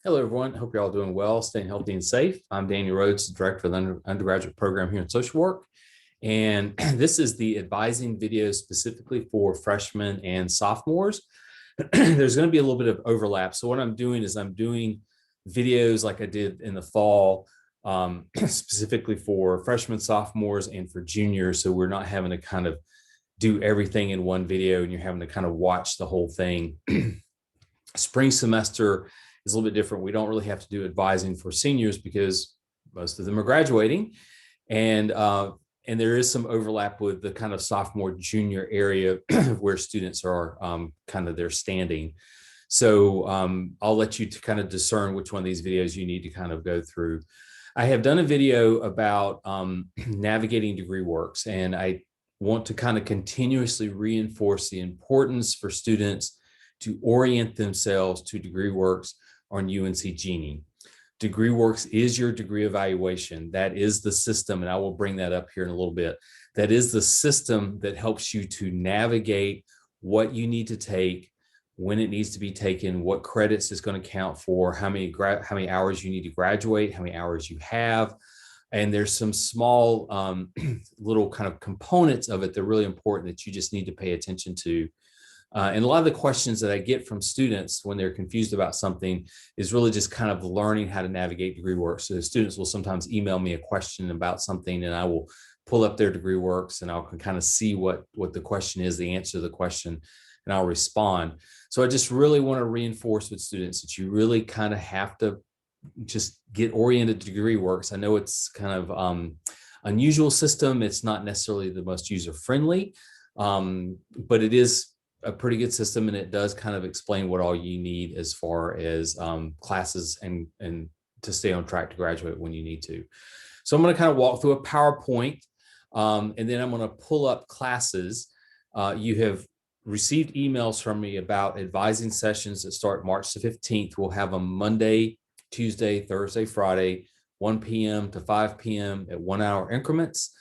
Hello, everyone. Hope you're all doing well, staying healthy and safe. I'm Daniel Rhodes, Director of the undergraduate program here in social work. And this is the advising video specifically for freshmen and sophomores. There's going to be a little bit of overlap. So what I'm doing is I'm doing videos like I did in the fall, specifically for freshmen, sophomores, and for juniors. So we're not having to kind of do everything in one video and you're having to kind of watch the whole thing. Spring semester is a little bit different. We don't really have to do advising for seniors because most of them are graduating, and there is some overlap with the kind of sophomore junior area where students are kind of their standing. So I'll let you to kind of discern which one of these videos you need to kind of go through. I have done a video about navigating degree works, and I want to kind of continuously reinforce the importance for students to orient themselves to degree works on UNC Genie. Degree works is your degree evaluation. That is the system, and I will bring that up here in a little bit. That is the system that helps you to navigate what you need to take, when it needs to be taken, what credits it's going to count for, how many hours you need to graduate, how many hours you have. And there's some small little kind of components of it that are really important that you just need to pay attention to. And a lot of the questions that I get from students when they're confused about something is really just kind of learning how to navigate degree work. So the students will sometimes email me a question about something, and I will pull up their degree works and I'll kind of see what the question is, the answer to the question, and I'll respond. So I just really want to reinforce with students that you really kind of have to just get oriented to degree works. I know it's kind of unusual system. It's not necessarily the most user-friendly, but it is a pretty good system, and it does kind of explain what all you need as far as classes and to stay on track to graduate when you need to. So I'm going to kind of walk through a PowerPoint, and then I'm going to pull up classes. You have received emails from me about advising sessions that start March the 15th. We'll have them Monday, Tuesday, Thursday, Friday, 1 p.m. to 5 p.m. at 1 hour increments.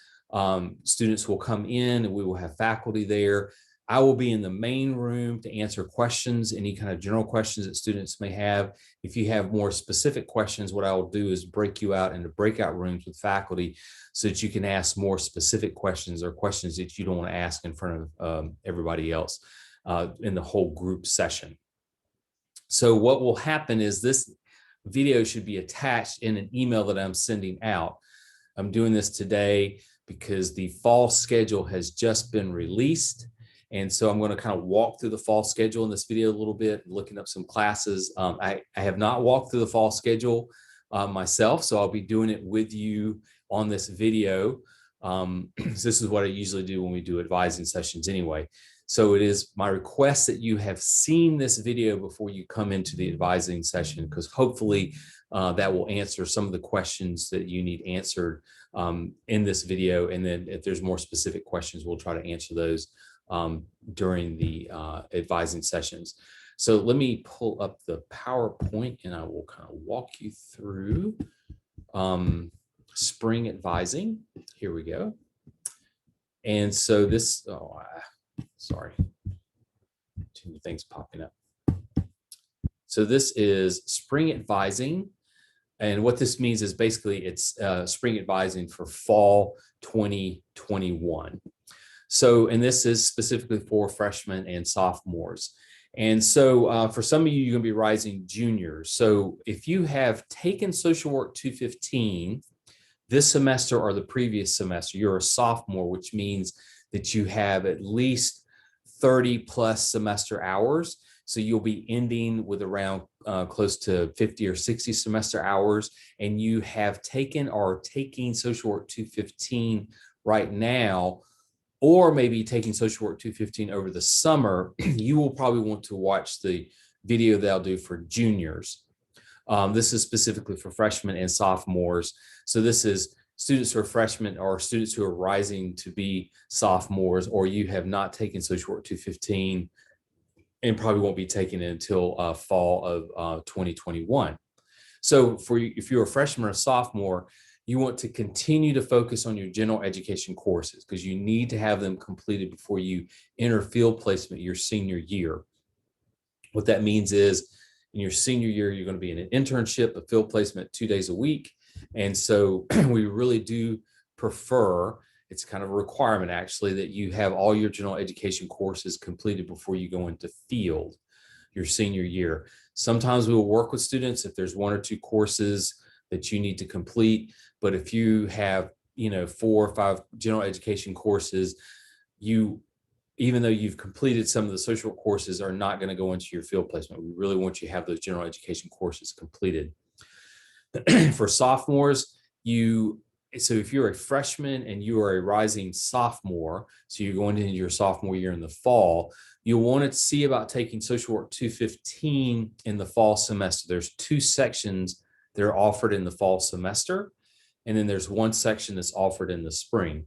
Students will come in and we will have faculty there. I will be in the main room to answer questions, any kind of general questions that students may have. If you have more specific questions, what I will do is break you out into breakout rooms with faculty so that you can ask more specific questions or questions that you don't want to ask in front of everybody else in the whole group session. So what will happen is this video should be attached in an email that I'm sending out. I'm doing this today because the fall schedule has just been released. And so I'm going to kind of walk through the fall schedule in this video a little bit, looking up some classes. I have not walked through the fall schedule myself, so I'll be doing it with you on this video. This is what I usually do when we do advising sessions anyway. So it is my request that you have seen this video before you come into the advising session, because hopefully that will answer some of the questions that you need answered in this video. And then if there's more specific questions, we'll try to answer those during the advising sessions. So let me pull up the PowerPoint and I will kind of walk you through spring advising. Here we go. And so this, sorry, too many things popping up. So this is spring advising. And what this means is basically it's spring advising for fall 2021. So, and this is specifically for freshmen and sophomores. And so for some of you, you're going to be rising juniors. So if you have taken Social Work 215 this semester or the previous semester, you're a sophomore, which means that you have at least 30 plus semester hours. So you'll be ending with around close to 50 or 60 semester hours, and you have taken or taking Social Work 215 right now, or maybe taking Social Work 215 over the summer, you will probably want to watch the video that I'll do for juniors. This is specifically for freshmen and sophomores. So this is students who are freshmen or students who are rising to be sophomores, or you have not taken Social Work 215 and probably won't be taking it until fall of 2021. So if you're a freshman or a sophomore, you want to continue to focus on your general education courses because you need to have them completed before you enter field placement your senior year. What that means is In your senior year, you're going to be in an internship, a field placement 2 days a week. And so we really do prefer, it's kind of a requirement actually, that you have all your general education courses completed before you go into field your senior year. Sometimes we will work with students if there's 1 or 2 courses that you need to complete. But if you have, 4 or 5 general education courses, even though you've completed some of the social work courses, are not going to go into your field placement. We really want you to have those general education courses completed. For sophomores, so if you're a freshman and you are a rising sophomore, so you're going into your sophomore year in the fall, you'll want to see about taking Social Work 215 in the fall semester. There's 2 sections that are offered in the fall semester, and then there's 1 section that's offered in the spring.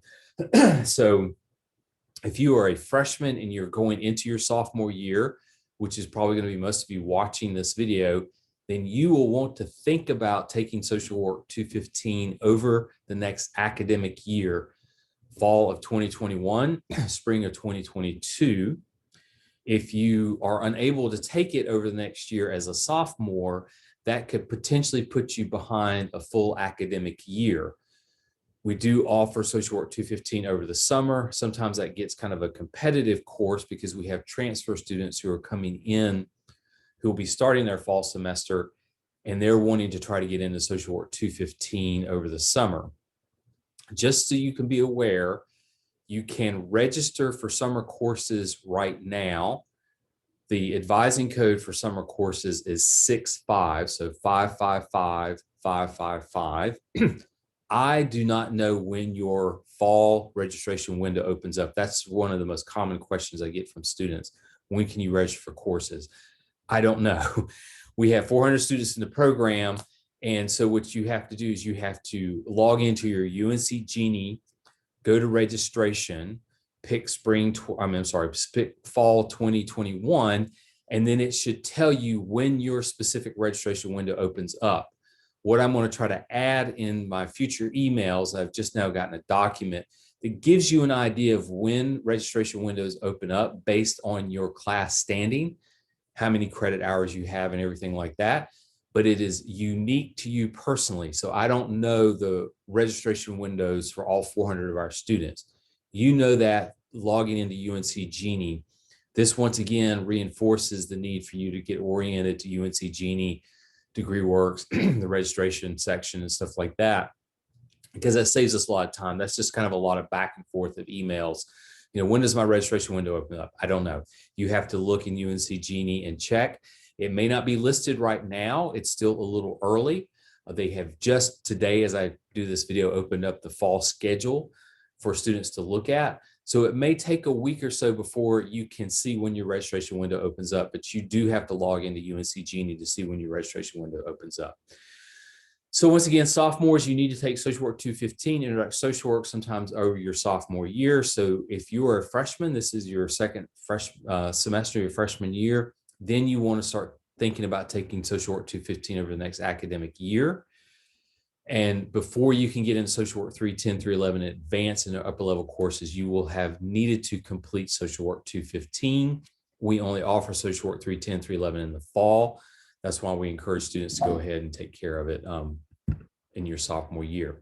So if you are a freshman and you're going into your sophomore year, which is probably going to be most of you watching this video, then you will want to think about taking Social Work 215 over the next academic year, fall of 2021, spring of 2022. If you are unable to take it over the next year as a sophomore, that could potentially put you behind a full academic year. We do offer Social Work 215 over the summer. Sometimes that gets kind of a competitive course because we have transfer students who are coming in who will be starting their fall semester, and they're wanting to try to get into Social Work 215 over the summer. Just so you can be aware, you can register for summer courses right now. The advising code for summer courses is 65, so 555 555. I do not know when your fall registration window opens up. That's one of the most common questions I get from students. When can you register for courses? I don't know. We have 400 students in the program. And so what you have to do is you have to log into your UNC Genie, go to registration, pick pick fall 2021, and then it should tell you when your specific registration window opens up. What I'm going to try to add in my future emails, I've just now gotten a document that gives you an idea of when registration windows open up based on your class standing, how many credit hours you have and everything like that. But it is unique to you personally. So I don't know the registration windows for all 400 of our students. You know that logging into UNC Genie. This once again reinforces the need for you to get oriented to UNC Genie, DegreeWorks, the registration section and stuff like that, because that saves us a lot of time. That's just kind of a lot of back and forth of emails. When does my registration window open up? I don't know. You have to look in UNC Genie and check. It may not be listed right now. It's still a little early. They have just today, as I do this video, opened up the fall schedule for students to look at. So it may take a week or so before you can see when your registration window opens up, but you do have to log into UNC Genie to see when your registration window opens up. So once again, sophomores, you need to take Social Work 215, Introductory Social Work, sometimes over your sophomore year. So if you are a freshman, this is your second semester, your freshman year, then you want to start thinking about taking Social Work 215 over the next academic year. And before you can get into Social Work 310, 311, advanced and upper level courses, you will have needed to complete Social Work 215. We only offer Social Work 310, 311 in the fall. That's why we encourage students to go ahead and take care of it in your sophomore year.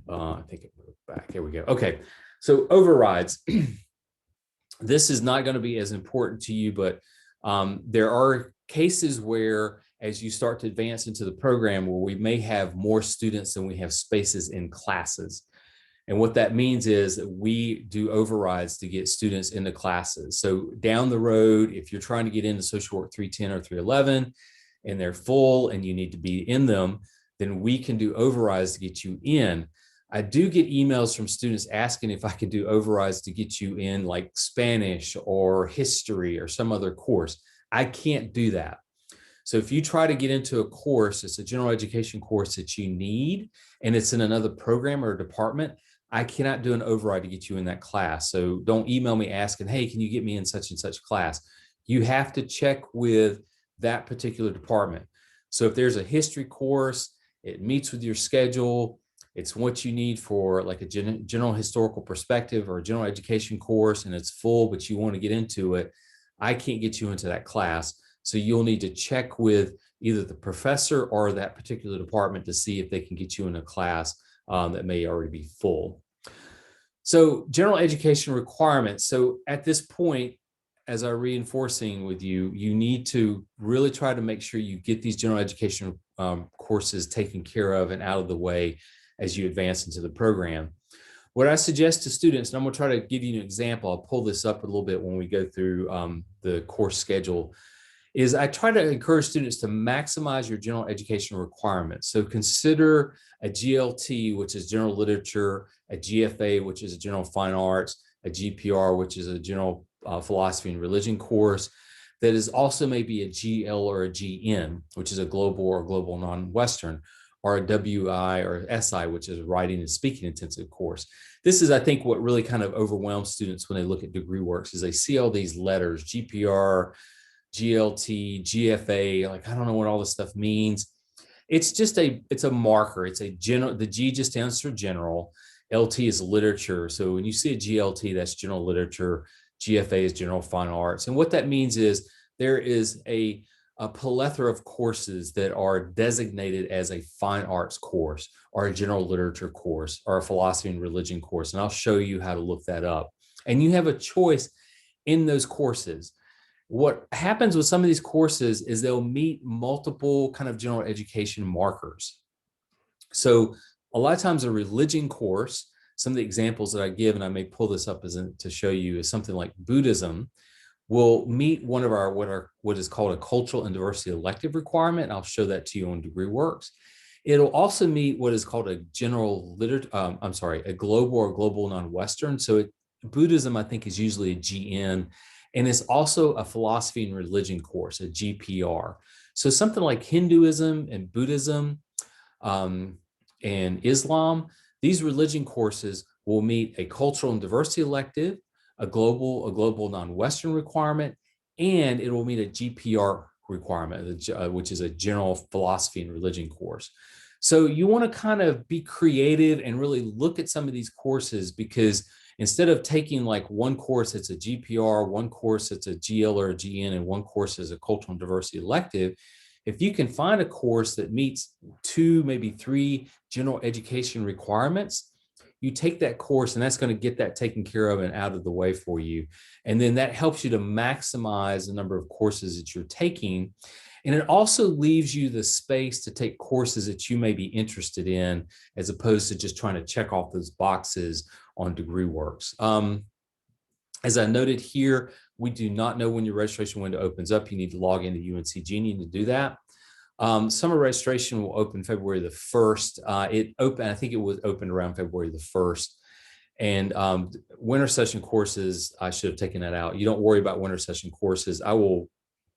I think it moved back. Here we go. Okay, so overrides. This is not going to be as important to you, but there are cases where, as you start to advance into the program, where we may have more students than we have spaces in classes. And what that means is that we do overrides to get students into classes. So down the road, if you're trying to get into Social Work 310 or 311 and they're full and you need to be in them, then we can do overrides to get you in. I do get emails from students asking if I can do overrides to get you in like Spanish or history or some other course. I can't do that. So if you try to get into a course, it's a general education course that you need, and it's in another program or department, I cannot do an override to get you in that class. So don't email me asking, hey, can you get me in such and such class? You have to check with that particular department. So if there's a history course, it meets with your schedule, it's what you need for like a general historical perspective or a general education course, and it's full, but you want to get into it, I can't get you into that class. So you'll need to check with either the professor or that particular department to see if they can get you in a class that may already be full. So general education requirements. So at this point, as I'm reinforcing with you, you need to really try to make sure you get these general education courses taken care of and out of the way as you advance into the program. What I suggest to students, and I'm going to try to give you an example, I'll pull this up a little bit when we go through the course schedule, is I try to encourage students to maximize your general education requirements. So consider a GLT, which is general literature, a GFA, which is a general fine arts, a GPR, which is a general philosophy and religion course, that is also maybe a GL or a GN, which is a global or global non-Western, or a WI or SI, which is a writing and speaking intensive course. This is, I think, what really kind of overwhelms students when they look at degree works, is they see all these letters, GPR, GLT, GFA, like, I don't know what all this stuff means. It's just it's a marker. It's a general, the G just stands for general. LT is literature. So when you see a GLT, that's general literature. GFA is general fine arts. And what that means is there is a plethora of courses that are designated as a fine arts course or a general literature course or a philosophy and religion course. And I'll show you how to look that up. And you have a choice in those courses. What happens with some of these courses is they'll meet multiple kind of general education markers. So a lot of times a religion course, some of the examples that I give, and I may pull this up to show you, is something like Buddhism, will meet one of our what is called a cultural and diversity elective requirement. And I'll show that to you on degree works. It'll also meet what is called a general a global or global non-Western. So Buddhism, I think, is usually a GN, and it's also a philosophy and religion course, a GPR. So something like Hinduism and Buddhism and Islam, these religion courses will meet a cultural and diversity elective, a global non-Western requirement, and it will meet a GPR requirement, which is a general philosophy and religion course. So you want to kind of be creative and really look at some of these courses, because instead of taking like one course that's a GPR, one course that's a GL or a GN, and one course is a cultural and diversity elective, if you can find a course that meets 2, maybe 3 general education requirements, you take that course, and that's going to get that taken care of and out of the way for you. And then that helps you to maximize the number of courses that you're taking. And it also leaves you the space to take courses that you may be interested in, as opposed to just trying to check off those boxes on degree works. As I noted here, we do not know when your registration window opens up. You need to log into UNC Genie to do that. Summer registration will open February the 1st. I think it was opened around February the 1st. And winter session courses, I should have taken that out. You don't worry about winter session courses. I will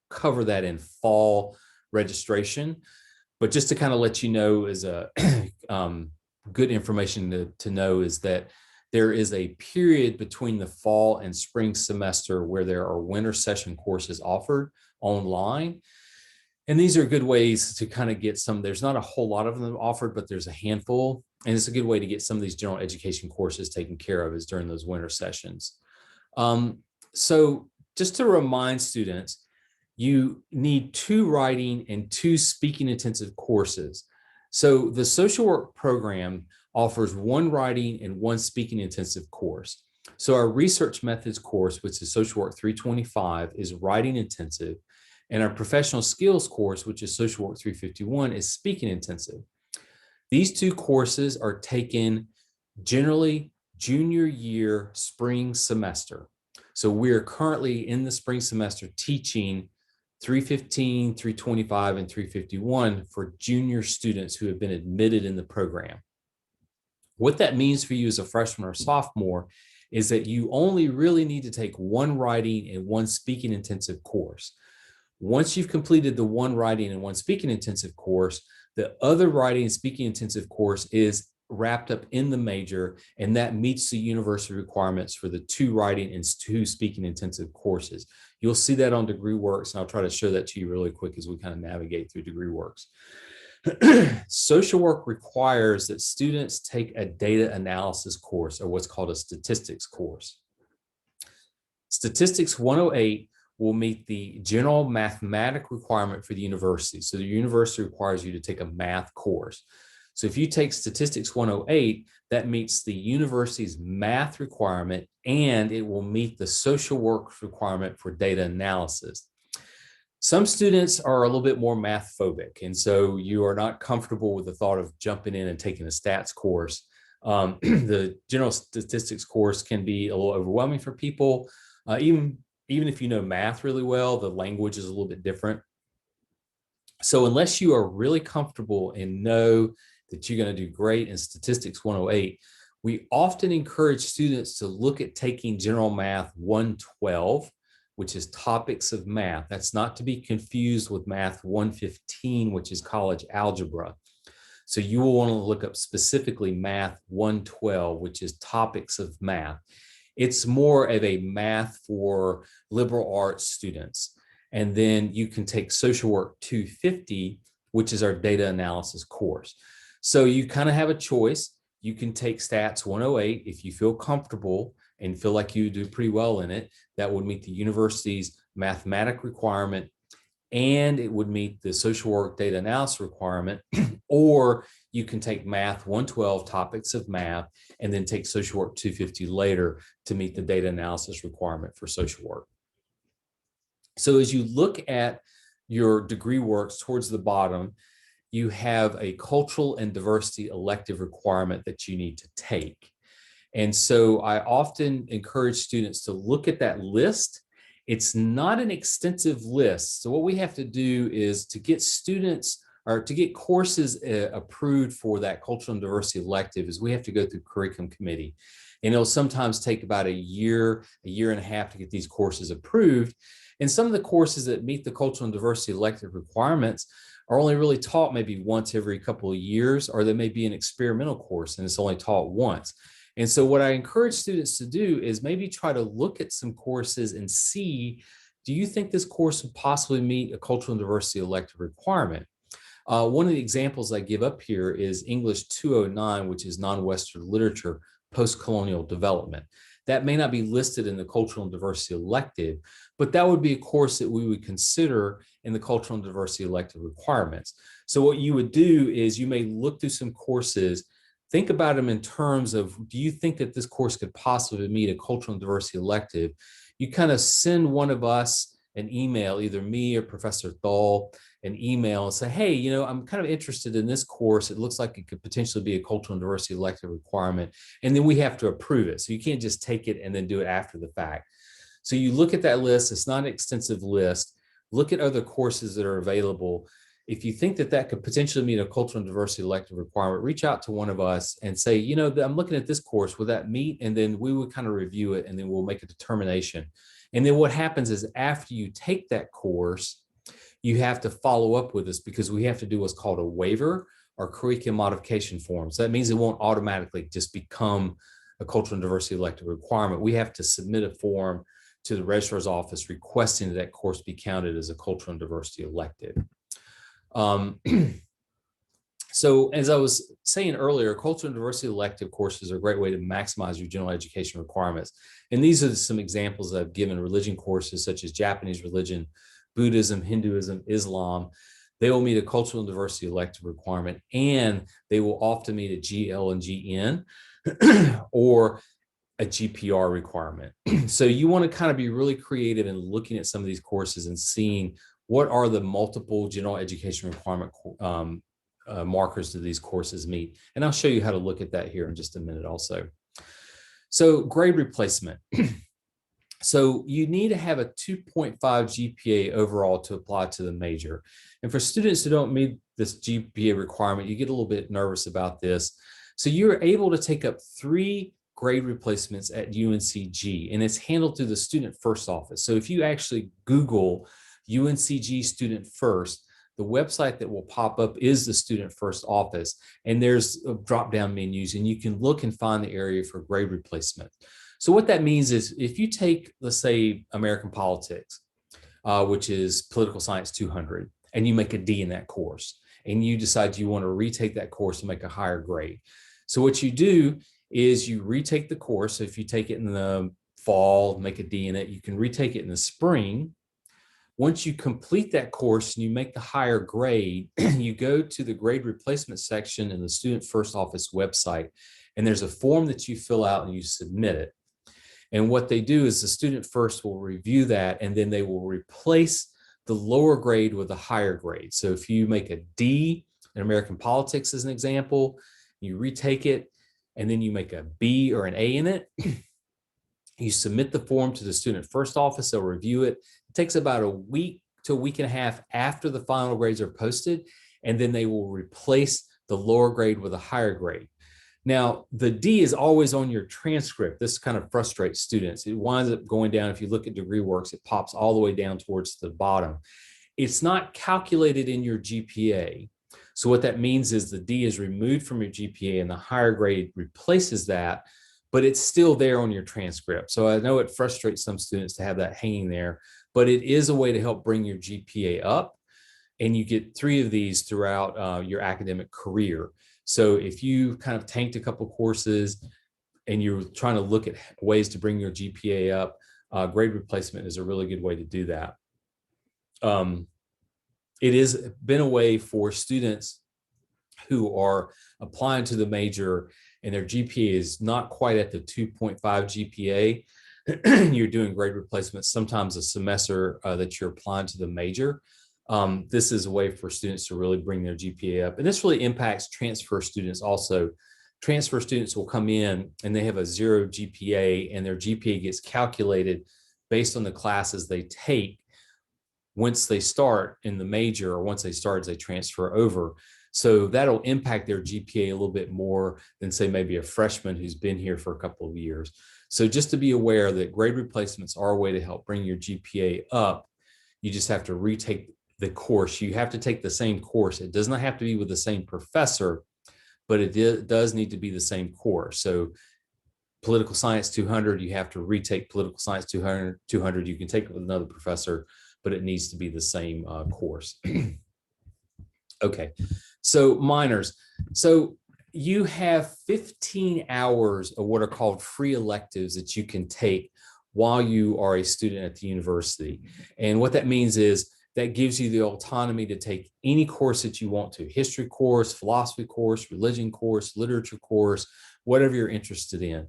cover that in fall registration. But just to kind of let you know, as a good information to know, is that there is a period between the fall and spring semester where there are winter session courses offered online. And these are good ways to kind of get some, there's not a whole lot of them offered, but there's a handful. And it's a good way to get some of these general education courses taken care of, is during those winter sessions. So just to remind students, you need 2 writing and 2 speaking intensive courses. So the social work program offers 1 writing and 1 speaking intensive course. So our research methods course, which is Social Work 325, is writing intensive. And our professional skills course, which is Social Work 351, is speaking intensive. These 2 courses are taken generally junior year spring semester. So we are currently in the spring semester teaching 315, 325, and 351 for junior students who have been admitted in the program. What that means for you as a freshman or sophomore is that you only really need to take 1 writing and 1 speaking intensive course. Once you've completed the 1 writing and 1 speaking intensive course, the other writing and speaking intensive course is wrapped up in the major, and that meets the university requirements for the 2 writing and 2 speaking intensive courses. You'll see that on degree works, and I'll try to show that to you really quick as we kind of navigate through degree works. Social work requires that students take a data analysis course, or what's called a statistics course. Statistics 108 will meet the general mathematic requirement for the university. So the university requires you to take a math course. So if you take Statistics 108, that meets the university's math requirement, and it will meet the social work requirement for data analysis. Some students are a little bit more math phobic, and so you are not comfortable with the thought of jumping in and taking a stats course. The general statistics course can be a little overwhelming for people. Even if you know math really well, the language is a little bit different. So unless you are really comfortable and know that you're going to do great in Statistics 108, we often encourage students to look at taking General Math 112, which is topics of math. That's not to be confused with Math 115, which is college algebra. So you will want to look up specifically Math 112, which is topics of math. It's more of a math for liberal arts students. And then you can take Social Work 250, which is our data analysis course. So you kind of have a choice. You can take Stats 108 if you feel comfortable and feel like you do pretty well in it. That would meet the university's mathematic requirement, and it would meet the social work data analysis requirement. Or you can take Math 112, topics of math, and then take Social Work 250 later to meet the data analysis requirement for social work. So as you look at your degree works towards the bottom, you have a cultural and diversity elective requirement that you need to take. And so I often encourage students to look at that list. It's not an extensive list. So what we have to do is to get students or to get courses approved for that cultural and diversity elective is we have to go through curriculum committee. And it'll sometimes take about a year and a half to get these courses approved. And some of the courses that meet the cultural and diversity elective requirements are only really taught maybe once every couple of years, or they may be an experimental course and it's only taught once. And so what I encourage students to do is maybe try to look at some courses and see, do you think this course would possibly meet a cultural and diversity elective requirement? One of the examples I give up here is English 209, which is non-Western literature, post-colonial development. That may not be listed in the cultural and diversity elective, but that would be a course that we would consider in the cultural and diversity elective requirements. So what you would do is you may look through some courses, think about them in terms of, do you think that this course could possibly meet a cultural and diversity elective? You kind of send one of us an email, either me or Professor Thal, an email and say, hey, you know, I'm kind of interested in this course. It looks like it could potentially be a cultural and diversity elective requirement. And then we have to approve it. So you can't just take it and then do it after the fact. So you look at that list. It's not an extensive list. Look at other courses that are available. If you think that that could potentially meet a cultural and diversity elective requirement, reach out to one of us and say, you know, I'm looking at this course, will that meet? And then we would kind of review it and then we'll make a determination. And then what happens is after you take that course, you have to follow up with us because we have to do what's called a waiver or curriculum modification form. So that means it won't automatically just become a cultural and diversity elective requirement. We have to submit a form to the registrar's office requesting that that course be counted as a cultural and diversity elective. So as I was saying earlier, cultural and diversity elective courses are a great way to maximize your general education requirements. And these are some examples I've given: religion courses such as Japanese religion, Buddhism, Hinduism, Islam. They will meet a cultural and diversity elective requirement, and they will often meet a GL and GN or a GPR requirement. So you want to kind of be really creative in looking at some of these courses and seeing what are the multiple general education requirement markers do these courses meet. And I'll show you how to look at that here in just a minute also. So grade replacement. So you need to have a 2.5 GPA overall to apply to the major. And for students who don't meet this GPA requirement, you get a little bit nervous about this. So you're able to take up 3 grade replacements at UNCG, and it's handled through the Student First office. So if you actually Google UNCG Student First, the website that will pop up is the Student First office, and there's drop-down menus, and you can look and find the area for grade replacement. So what that means is if you take, let's say, American politics, which is political science 200, and you make a D in that course, and you decide you want to retake that course to make a higher grade. So what you do is you retake the course. So if you take it in the fall, make a D in it, you can retake it in the spring, Once you complete that course and you make the higher grade, you go to the grade replacement section in the Student First Office website, and there's a form that you fill out and you submit it. And what they do is the Student First will review that, and then they will replace the lower grade with a higher grade. So if you make a D in American politics as an example, you retake it, and then you make a B or an A in it, you submit the form to the Student First Office, they'll review it. It takes about a week to a week and a half after the final grades are posted, and then they will replace the lower grade with a higher grade. Now, the D is always on your transcript. This kind of frustrates students. It winds up going down. If you look at degree works, it pops all the way down towards the bottom. It's not calculated in your GPA. So what that means is the D is removed from your GPA and the higher grade replaces that, but it's still there on your transcript. So I know it frustrates some students to have that hanging there, but it is a way to help bring your GPA up. And you get 3 of these throughout your academic career. So if you kind of tanked a couple courses and you're trying to look at ways to bring your GPA up, grade replacement is a really good way to do that. It has been a way for students who are applying to the major and their GPA is not quite at the 2.5 GPA, you're doing grade replacement, sometimes a semester that you're applying to the major. This is a way for students to really bring their GPA up. And this really impacts transfer students also. Transfer students will come in and they have a 0 GPA, and their GPA gets calculated based on the classes they take once they start in the major, or once they start as they transfer over. So that'll impact their GPA a little bit more than, say, maybe a freshman who's been here for a couple of years. So just to be aware that grade replacements are a way to help bring your GPA up. You just have to retake the course. You have to take the same course. It does not have to be with the same professor, but it does need to be the same course. So political science 200, you have to retake political science 200. You can take it with another professor, but it needs to be the same course. Okay, so minors. So you have 15 hours of what are called free electives that you can take while you are a student at the university. And what that means is that gives you the autonomy to take any course that you want to: history course, philosophy course, religion course, literature course, whatever you're interested in.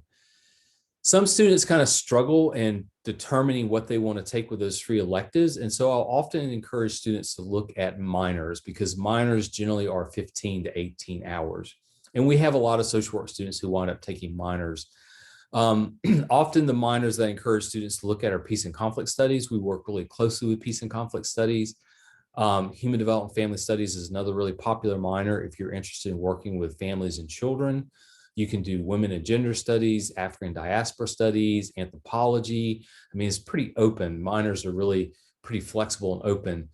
Some students kind of struggle in determining what they want to take with those free electives. And so I'll often encourage students to look at minors, because minors generally are 15 to 18 hours. And we have a lot of social work students who wind up taking minors. Often the minors that I encourage students to look at are peace and conflict studies. We work really closely with peace and conflict studies. Human development family studies is another really popular minor if you're interested in working with families and children. You can do women and gender studies, African diaspora studies, anthropology. I mean, it's pretty open. Minors are really pretty flexible and open.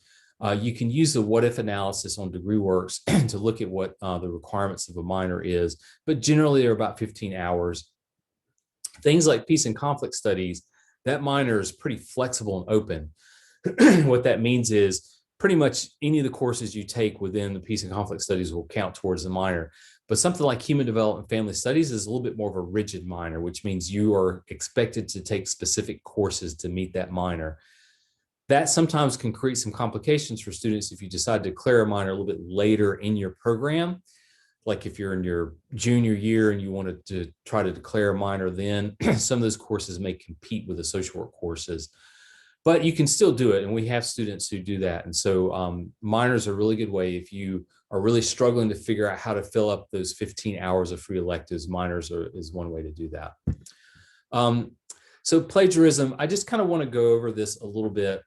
You can use the what if analysis on degree works to look at what the requirements of a minor is, but generally they're about 15 hours. Things like peace and conflict studies, that minor is pretty flexible and open. What that means is pretty much any of the courses you take within the peace and conflict studies will count towards the minor. But something like human development family studies is a little bit more of a rigid minor, which means you are expected to take specific courses to meet that minor. That sometimes can create some complications for students if you decide to declare a minor a little bit later in your program. Like if you're in your junior year and you wanted to try to declare a minor, then some of those courses may compete with the social work courses. But you can still do it, and we have students who do that. And so minors are a really good way if you are really struggling to figure out how to fill up those 15 hours of free electives. Minors is one way to do that. So plagiarism, I just kind of want to go over this a little bit.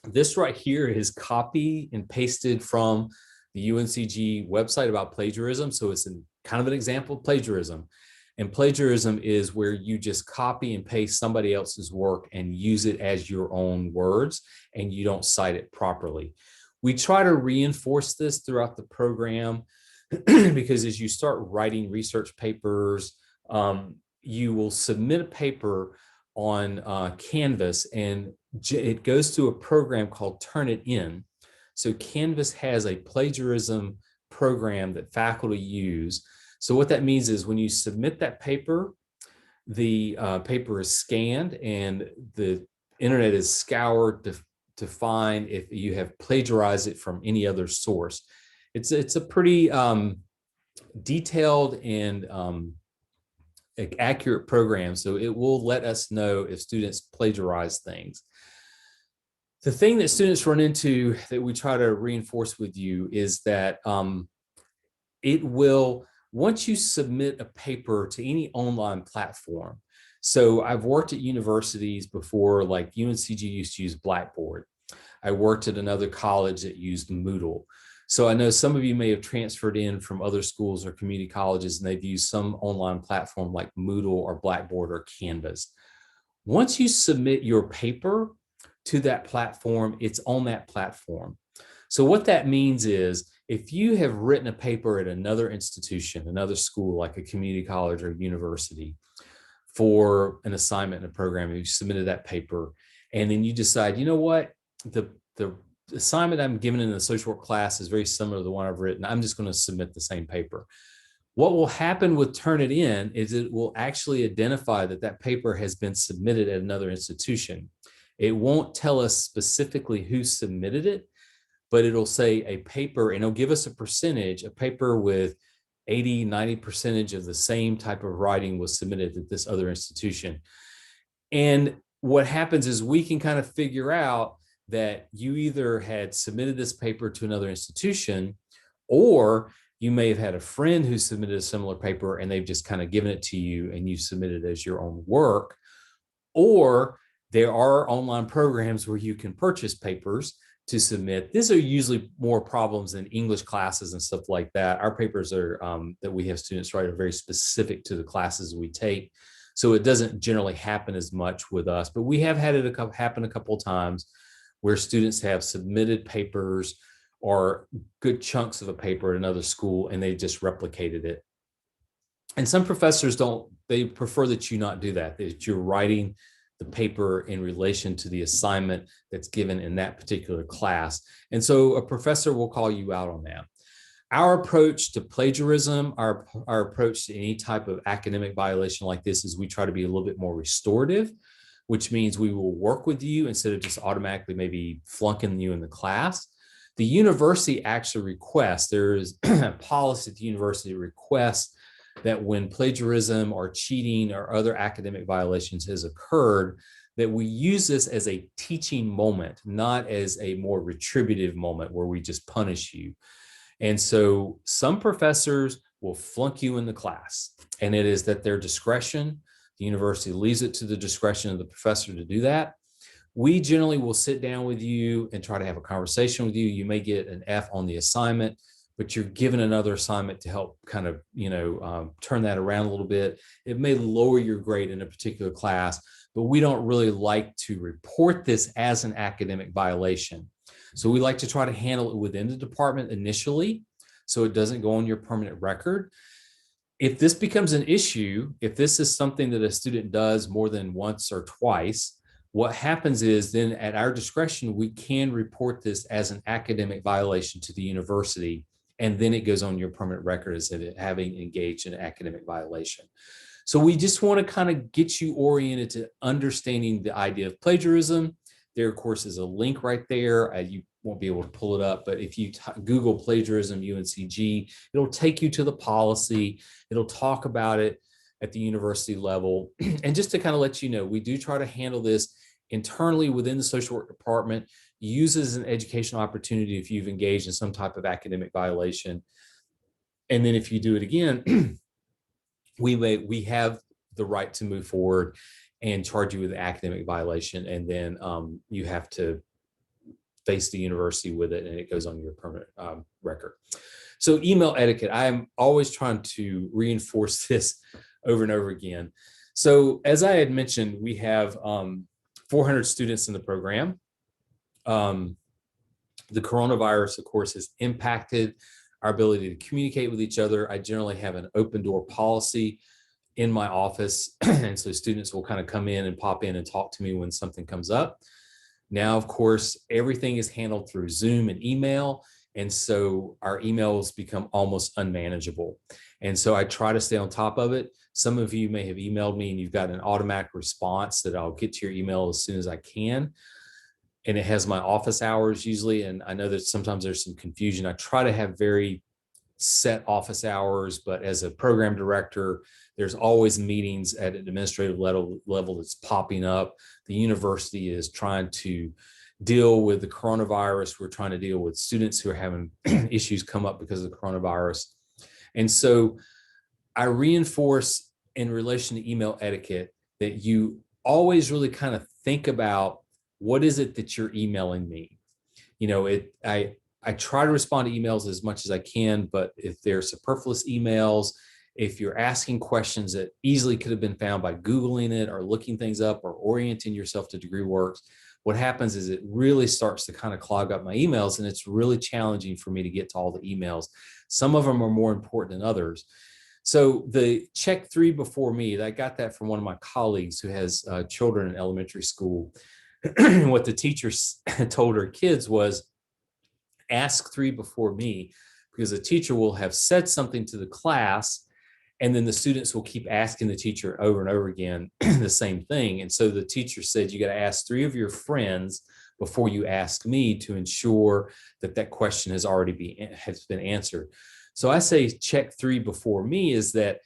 This right here is copy and pasted from the UNCG website about plagiarism. So it's kind of an example of plagiarism. And plagiarism is where you just copy and paste somebody else's work and use it as your own words, and you don't cite it properly. We try to reinforce this throughout the program because as you start writing research papers, you will submit a paper on Canvas, and it goes through a program called Turnitin. So Canvas has a plagiarism program that faculty use. So what that means is when you submit that paper, the paper is scanned and the internet is scoured to to find if you have plagiarized it from any other source. It's a pretty detailed and accurate program, so it will let us know if students plagiarize things. The thing that students run into that we try to reinforce with you is that it will, once you submit a paper to any online platform. So I've worked at universities before, like UNCG used to use Blackboard. I worked at another college that used Moodle. So I know some of you may have transferred in from other schools or community colleges, and they've used some online platform like Moodle or Blackboard or Canvas. Once you submit your paper to that platform, it's on that platform. So what that means is if you have written a paper at another institution, another school, like a community college or university, for an assignment in a program, you submitted that paper, and then you decide, you know what, the assignment I'm given in the social work class is very similar to the one I've written. I'm just going to submit the same paper. What will happen with Turnitin is it will actually identify that that paper has been submitted at another institution. It won't tell us specifically who submitted it, but it'll say a paper, and it'll give us a percentage, a paper with 80–90% of the same type of writing was submitted at this other institution. And what happens is we can kind of figure out that you either had submitted this paper to another institution, or you may have had a friend who submitted a similar paper and they've just kind of given it to you and you submitted it as your own work. Or there are online programs where you can purchase papers to submit. These are usually more problems in English classes and stuff like that. Our papers are that we have students write are very specific to the classes we take. So it doesn't generally happen as much with us, but we have had it happen a couple of times where students have submitted papers or good chunks of a paper at another school and they just replicated it. And some professors don't, they prefer that you not do that, that you're writing the paper in relation to the assignment that's given in that particular class. And so a professor will call you out on that. Our approach to plagiarism, our approach to any type of academic violation like this is we try to be a little bit more restorative, which means we will work with you instead of just automatically maybe flunking you in the class. The university actually requests, there is a policy at the university requests that when plagiarism or cheating or other academic violations has occurred, that we use this as a teaching moment, not as a more retributive moment where we just punish you. And so some professors will flunk you in the class, and it is at their discretion. The university leaves it to the discretion of the professor to do that. We generally will sit down with you and try to have a conversation with you. You may get an F on the assignment, but you're given another assignment to help kind of, turn that around a little bit. It may lower your grade in a particular class, but we don't really like to report this as an academic violation. So we like to try to handle it within the department initially, so it doesn't go on your permanent record. If this becomes an issue, if this is something that a student does more than once or twice, what happens is then at our discretion, we can report this as an academic violation to the university, and then it goes on your permanent record as having engaged in an academic violation. So we just want to kind of get you oriented to understanding the idea of plagiarism. There, of course, is a link right there. You won't be able to pull it up, but if you Google plagiarism UNCG, it'll take you to the policy. It'll talk about it at the university level. And just to kind of let you know, we do try to handle this internally within the social work department, use as an educational opportunity if you've engaged in some type of academic violation. And then if you do it again, we have the right to move forward and charge you with an academic violation, and then you have to face the university with it, and it goes on your permanent record. So email etiquette, I'm always trying to reinforce this over and over again. So as I had mentioned, we have 400 students in the program. The coronavirus, of course, has impacted our ability to communicate with each other. I generally have an open door policy in my office. And so students will kind of come in and pop in and talk to me when something comes up. Now, of course, everything is handled through Zoom and email. And so our emails become almost unmanageable. And so I try to stay on top of it. Some of you may have emailed me and you've got an automatic response that I'll get to your email as soon as I can. and it has my office hours usually. And I know that sometimes there's some confusion. I try to have very set office hours, but as a program director, there's always meetings at an administrative level that's popping up. The university is trying to deal with the coronavirus. We're trying to deal with students who are having issues come up because of the coronavirus. And so I reinforce in relation to email etiquette that you always really kind of think about what is it that you're emailing me. I try to respond to emails as much as I can, but if they're superfluous emails, if you're asking questions that easily could have been found by Googling it or looking things up or orienting yourself to DegreeWorks, what happens is it really starts to kind of clog up my emails, and it's really challenging for me to get to all the emails. Some of them are more important than others. So the check 3 before me, I got that from one of my colleagues who has children in elementary school. What the teacher told her kids was, ask 3 before me, because the teacher will have said something to the class, and then the students will keep asking the teacher over and over again the same thing. And so the teacher said, you got to ask 3 of your friends before you ask me to ensure that that question has been answered. So I say check 3 before me is that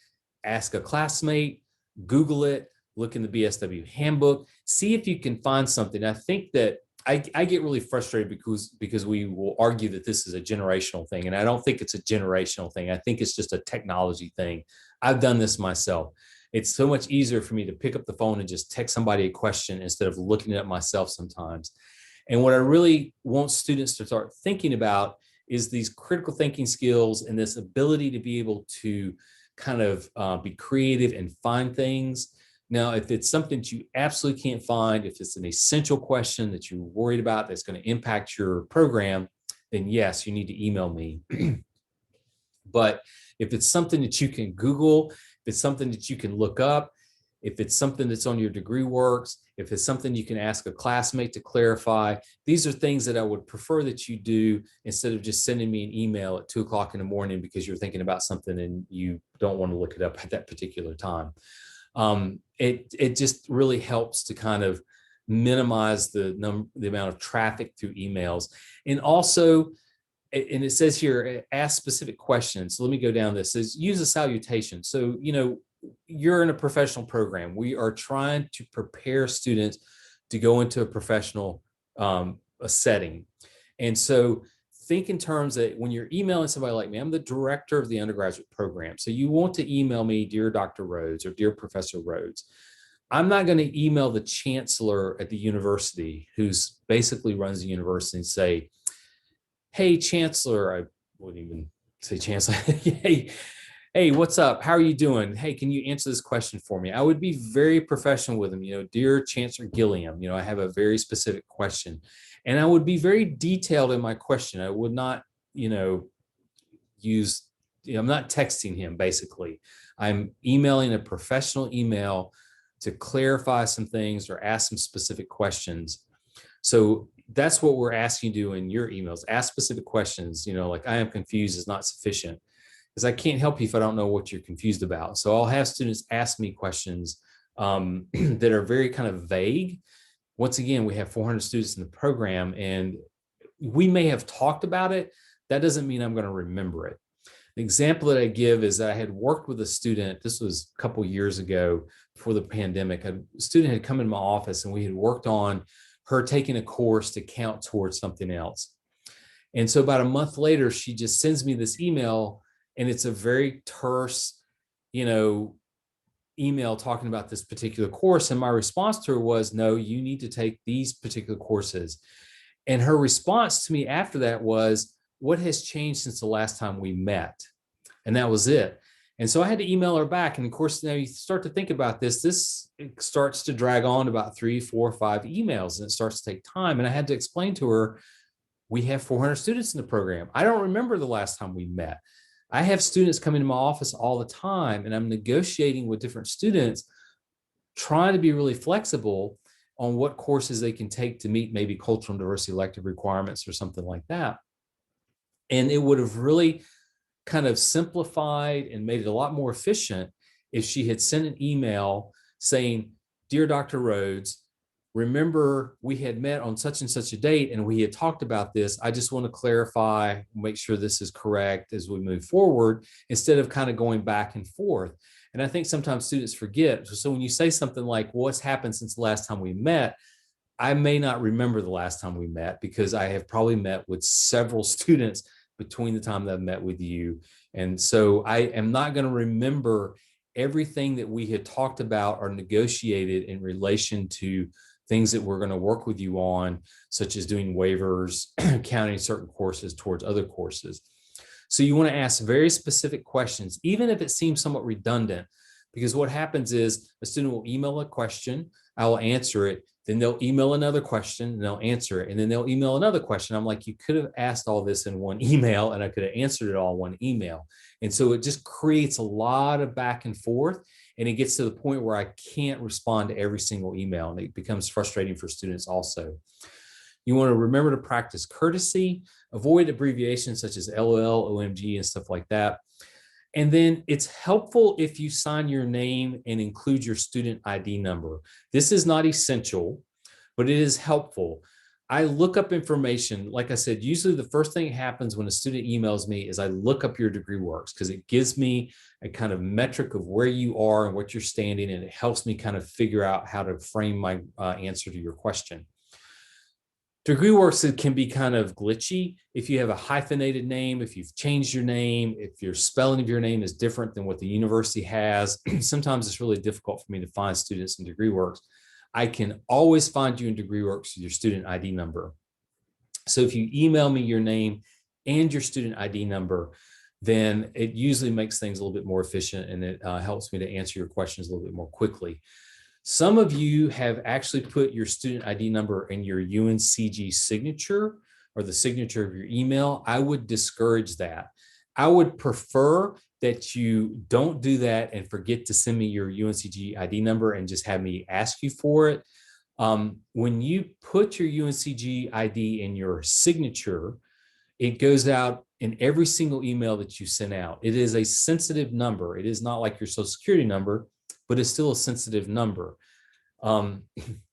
ask a classmate, Google it, look in the BSW handbook, see if you can find something. I think that I get really frustrated because we will argue that this is a generational thing. And I don't think it's a generational thing. I think it's just a technology thing. I've done this myself. It's so much easier for me to pick up the phone and just text somebody a question instead of looking at it myself sometimes. And what I really want students to start thinking about is these critical thinking skills and this ability to be able to kind of be creative and find things. Now, if it's something that you absolutely can't find, if it's an essential question that you're worried about that's going to impact your program, then yes, you need to email me. But if it's something that you can Google, if it's something that you can look up, if it's something that's on your DegreeWorks, if it's something you can ask a classmate to clarify, these are things that I would prefer that you do instead of just sending me an email at 2 o'clock in the morning because you're thinking about something and you don't want to look it up at that particular time. It just really helps to kind of minimize the amount of traffic through emails. And also, and it says here, ask specific questions. So let me go down this. It says use a salutation. So, you're in a professional program. We are trying to prepare students to go into a professional a setting. And so think in terms that when you're emailing somebody like me, I'm the director of the undergraduate program. So you want to email me, dear Dr. Rhodes or dear Professor Rhodes. I'm not going to email the chancellor at the university who's basically runs the university and say, hey, chancellor, I wouldn't even say chancellor. Hey, what's up? How are you doing? Hey, can you answer this question for me? I would be very professional with them. Dear Chancellor Gilliam, I have a very specific question. And I would be very detailed in my question. I would not, use, I'm not texting him, basically. I'm emailing a professional email to clarify some things or ask some specific questions. So that's what we're asking you to do in your emails. Ask specific questions, like I am confused is not sufficient. Because I can't help you if I don't know what you're confused about. So I'll have students ask me questions that are very kind of vague. Once again, we have 400 students in the program, and we may have talked about it. That doesn't mean I'm going to remember it. The example that I give is that I had worked with a student. This was a couple years ago before the pandemic. A student had come in my office, and we had worked on her taking a course to count towards something else. And so about a month later, she just sends me this email. And it's a very terse, email talking about this particular course. And my response to her was, no, you need to take these particular courses. And her response to me after that was, what has changed since the last time we met? And that was it. And so I had to email her back. And of course, now you start to think about this starts to drag on about 3, 4, 5 emails, and it starts to take time. And I had to explain to her, we have 400 students in the program. I don't remember the last time we met. I have students come into my office all the time, and I'm negotiating with different students, trying to be really flexible on what courses they can take to meet maybe cultural and diversity elective requirements or something like that. And it would have really kind of simplified and made it a lot more efficient if she had sent an email saying, dear Dr. Rhodes, remember we had met on such and such a date and we had talked about this. I just want to clarify, make sure this is correct as we move forward, instead of kind of going back and forth. And I think sometimes students forget. So when you say something like, what's happened since the last time we met, I may not remember the last time we met because I have probably met with several students between the time that I've met with you. And so I am not going to remember everything that we had talked about or negotiated in relation to things that we're going to work with you on, such as doing waivers, counting certain courses towards other courses. So you want to ask very specific questions, even if it seems somewhat redundant, because what happens is a student will email a question, I will answer it, then they'll email another question and they'll answer it, and then they'll email another question. I'm like, you could have asked all this in one email and I could have answered it all in one email. And so it just creates a lot of back and forth, and it gets to the point where I can't respond to every single email, and it becomes frustrating for students also. You want to remember to practice courtesy, avoid abbreviations such as LOL, OMG, and stuff like that. And then it's helpful if you sign your name and include your student ID number. This is not essential, but it is helpful. I look up information. Like I said, usually the first thing that happens when a student emails me is I look up your degree works, because it gives me a kind of metric of where you are and what you're standing, and it helps me kind of figure out how to frame my answer to your question. Degree works can be kind of glitchy if you have a hyphenated name, if you've changed your name, if your spelling of your name is different than what the university has. Sometimes it's really difficult for me to find students in degree works. I can always find you in degree works with your student ID number. So if you email me your name and your student ID number, then it usually makes things a little bit more efficient, and it helps me to answer your questions a little bit more quickly. Some of you have actually put your student ID number in your UNCG signature or the signature of your email. I would discourage that. I would prefer that you don't do that and forget to send me your UNCG ID number and just have me ask you for it. When you put your UNCG ID in your signature, it goes out in every single email that you send out. It is a sensitive number. It is not like your social security number, but it's still a sensitive number.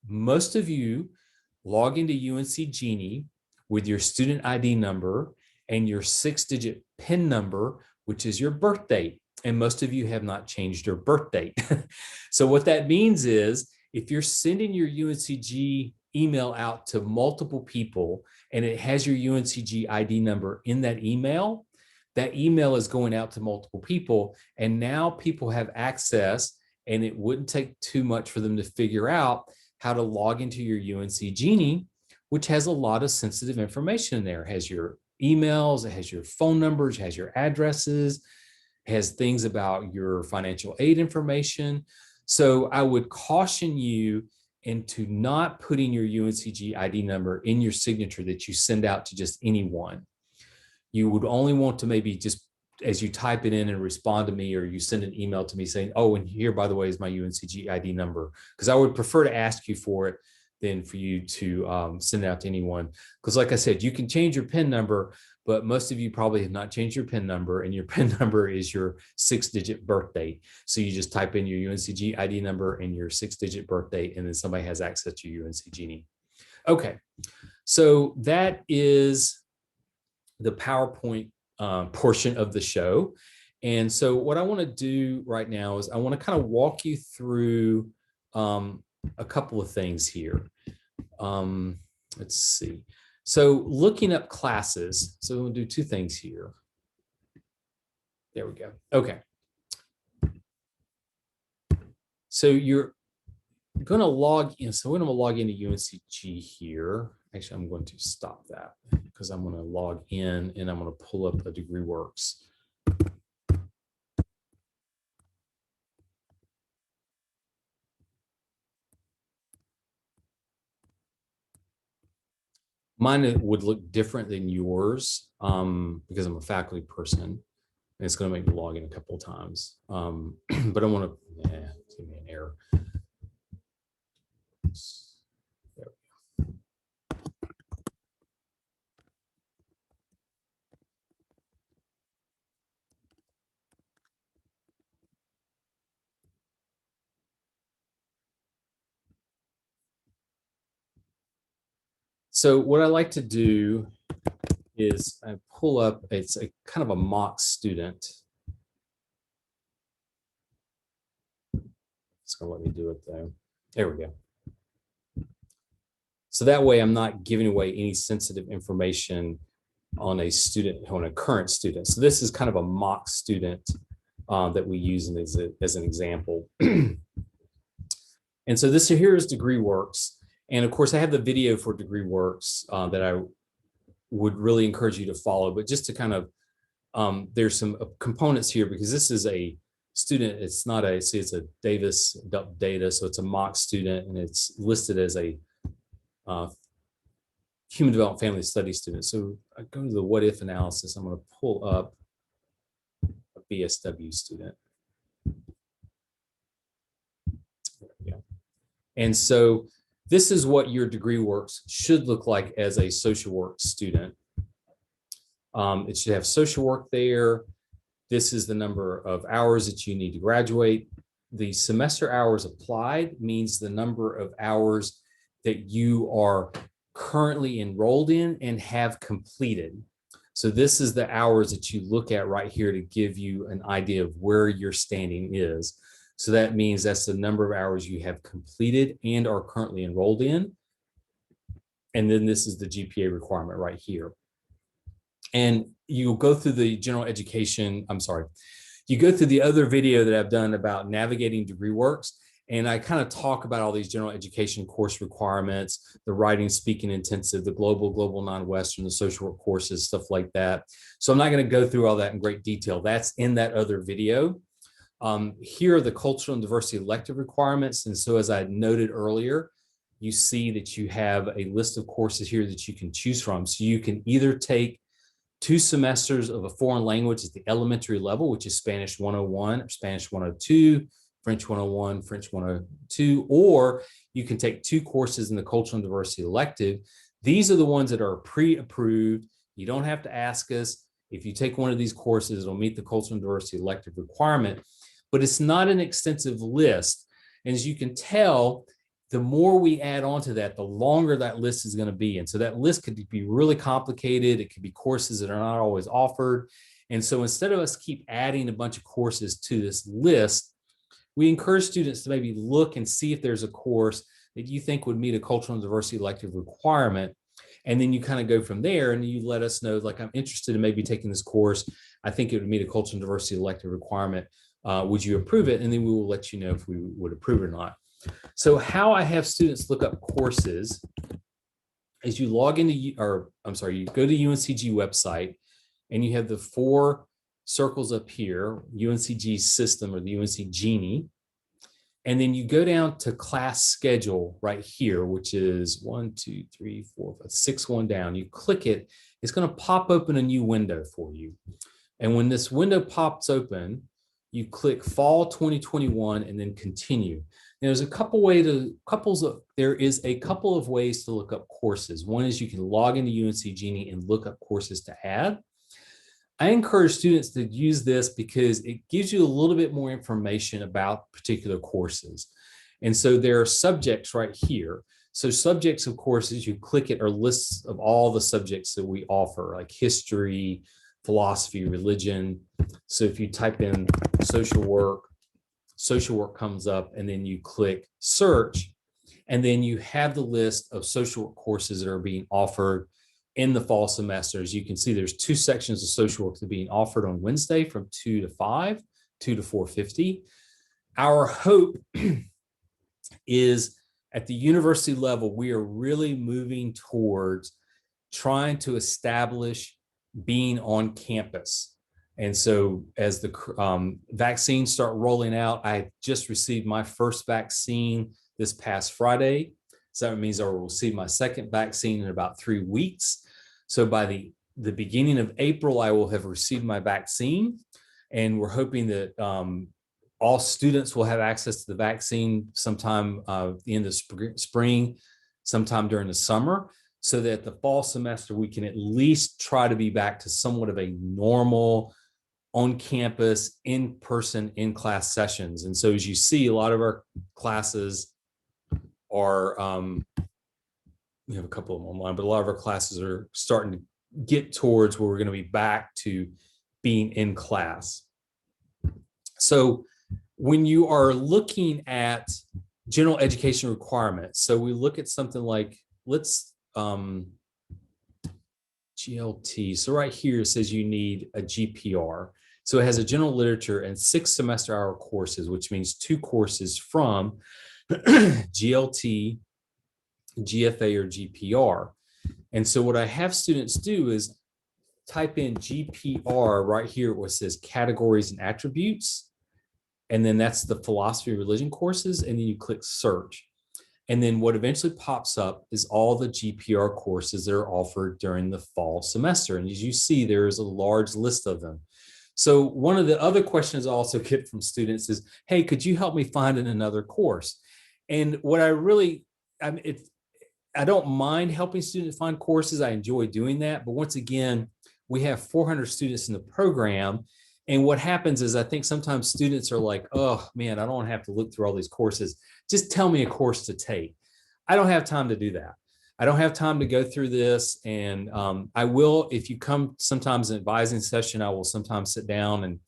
Most of you log into UNC Genie with your student ID number and your 6-digit PIN number, which is your birth date. And most of you have not changed your birth date. So what that means is if you're sending your UNCG email out to multiple people and it has your UNCG ID number in that email is going out to multiple people. And now people have access, and it wouldn't take too much for them to figure out how to log into your UNC Genie, which has a lot of sensitive information in there. It has your emails, it has your phone numbers, it has your addresses, it has things about your financial aid information. So I would caution you into not putting your UNCG ID number in your signature that you send out to just anyone. You would only want to maybe just, as you type it in and respond to me, or you send an email to me saying, oh, and here, by the way, is my UNCG ID number, because I would prefer to ask you for it than for you to send it out to anyone. Because like I said, you can change your PIN number, but most of you probably have not changed your PIN number, and your PIN number is your 6-digit birth date. So you just type in your UNCG ID number and your 6-digit birth date, and then somebody has access to your UNC Genie. Okay, so that is the PowerPoint portion of the show. And so what I want to do right now is I want to kind of walk you through a couple of things here. Let's see. So looking up classes. So we'll do two things here. There we go. Okay. So you're going to log in. So we're going to log into UNCG here. Actually, I'm going to stop that because I'm going to log in and I'm going to pull up a degree works. Mine would look different than yours because I'm a faculty person, and it's going to make me log in a couple of times. But I want to, give me an error. There we go. So what I like to do is I pull up, it's a kind of a mock student. It's gonna let me do it though. There we go. So that way I'm not giving away any sensitive information on a student, on a current student. So this is kind of a mock student that we use as an example. And so this here is DegreeWorks. And of course I have the video for DegreeWorks that I would really encourage you to follow, but just to kind of, there's some components here because this is a student, it's not a, see, it's a Davis data, so it's a mock student and it's listed as a human development family studies student. So I go to the what if analysis, I'm going to pull up a BSW student. And so this is what your DegreeWorks should look like as a social work student. It should have social work there. This is the number of hours that you need to graduate. The semester hours applied means the number of hours that you are currently enrolled in and have completed. So this is the hours that you look at right here to give you an idea of where your standing is. So that means that's the number of hours you have completed and are currently enrolled in. And then this is the GPA requirement right here. And you go through the general education, you go through the other video that I've done about navigating DegreeWorks, and I kind of talk about all these general education course requirements, the writing, speaking intensive, the global non-Western, the social work courses, stuff like that. So I'm not going to go through all that in great detail. That's in that other video. Here are the cultural and diversity elective requirements. And so as I noted earlier, you see that you have a list of courses here that you can choose from. So you can either take 2 semesters of a foreign language at the elementary level, which is Spanish 101 or Spanish 102, French 101, French 102, or you can take 2 courses in the cultural and diversity elective. These are the ones that are pre-approved. You don't have to ask us. If you take one of these courses, it'll meet the cultural and diversity elective requirement, but it's not an extensive list. And as you can tell, the more we add on to that, the longer that list is going to be. And so that list could be really complicated. It could be courses that are not always offered. And so instead of us keep adding a bunch of courses to this list, we encourage students to maybe look and see if there's a course that you think would meet a cultural and diversity elective requirement. And then you kind of go from there and you let us know, like, I'm interested in maybe taking this course. I think it would meet a cultural and diversity elective requirement. Would you approve it? And then we will let you know if we would approve it or not. So how I have students look up courses is you log into, you go to UNCG website and you have the 4 circles up here, UNCG system or the UNC Genie. And then you go down to class schedule right here, which is 1, 2, 3, 4, 5, 6, 1 down. You click it, it's going to pop open a new window for you. And when this window pops open, you click fall 2021 and then continue. There's a couple ways there is a couple of ways to look up courses. One is you can log into UNC Genie and look up courses to add. I encourage students to use this because it gives you a little bit more information about particular courses. And so there are subjects right here. So subjects of courses, you click it, are lists of all the subjects that we offer, like history, philosophy, religion. So if you type in social work comes up, and then you click search, and then you have the list of social work courses that are being offered in the fall semester. As you can see, there's 2 sections of social work that are being offered on Wednesday from 2 to 5, 2 to 4:50. Our hope is at the university level, we are really moving towards trying to establish being on campus. And so as the vaccines start rolling out, I just received my first vaccine this past Friday. So that means I will receive my second vaccine in about 3 weeks. So by the beginning of April, I will have received my vaccine. And we're hoping that all students will have access to the vaccine sometime at the end of spring, sometime during the summer, so that the fall semester, we can at least try to be back to somewhat of a normal on-campus, in-person, in-class sessions. And so as you see, a lot of our classes are we have a couple of them online, but a lot of our classes are starting to get towards where we're going to be back to being in class. So when you are looking at general education requirements, so we look at something like, let's GLT. So right here it says you need a GPR. So it has a general literature and 6 semester hour courses, which means 2 courses from GLT, GFA, or GPR. And so what I have students do is type in GPR right here where it says categories and attributes. And then that's the philosophy of religion courses. And then you click search. And then what eventually pops up is all the GPR courses that are offered during the fall semester. And as you see, there is a large list of them. So one of the other questions I also get from students is, hey, could you help me find another course? And what I really, I don't mind helping students find courses. I enjoy doing that. But once again, we have 400 students in the program. And what happens is I think sometimes students are like, oh man, I don't have to look through all these courses. Just tell me a course to take. I don't have time to do that. I don't have time to go through this. And I will, if you come sometimes in advising session, I will sometimes sit down and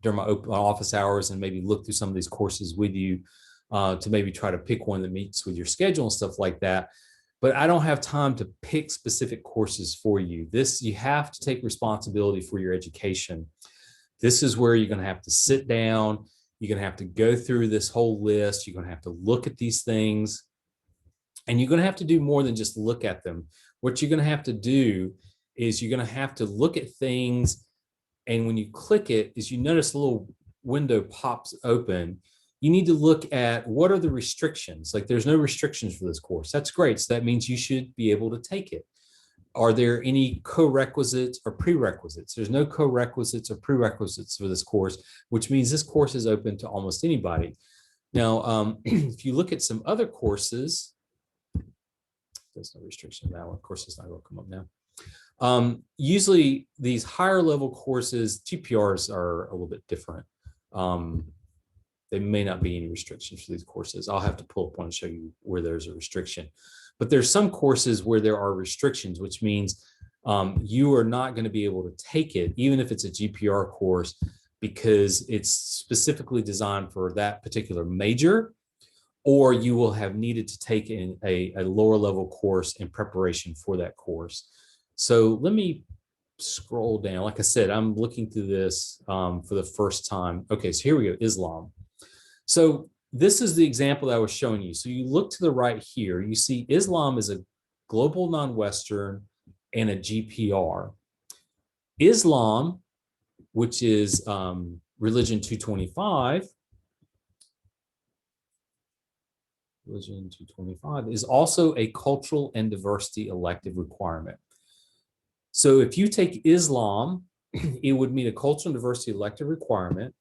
during my open office hours and maybe look through some of these courses with you to maybe try to pick one that meets with your schedule and stuff like that. But I don't have time to pick specific courses for you. You have to take responsibility for your education. This is where you're going to have to sit down. You're going to have to go through this whole list. You're going to have to look at these things. And you're going to have to do more than just look at them. What you're going to have to do is you're going to have to look at things. And when you click it, is you notice a little window pops open. You need to look at what are the restrictions. Like there's no restrictions for this course. That's great. So that means you should be able to take it. Are there any co-requisites or prerequisites? There's no co-requisites or prerequisites for this course, which means this course is open to almost anybody. Now, if you look at some other courses, there's no restriction now. Of course, it's not going to come up now. Usually these higher level courses, GPRs are a little bit different. There may not be any restrictions for these courses. I'll have to pull up one and show you where there's a restriction. But there's some courses where there are restrictions, which means you are not going to be able to take it, even if it's a GPR course, because it's specifically designed for that particular major, or you will have needed to take in a lower level course in preparation for that course. So let me scroll down. Like I said, I'm looking through this for the first time. Okay, so here we go, Islam. So this is the example that I was showing you. So you look to the right here, you see Islam is a global non-Western and a GPR. Islam, which is religion 225, is also a cultural and diversity elective requirement. So if you take Islam, it would meet a cultural and diversity elective requirement.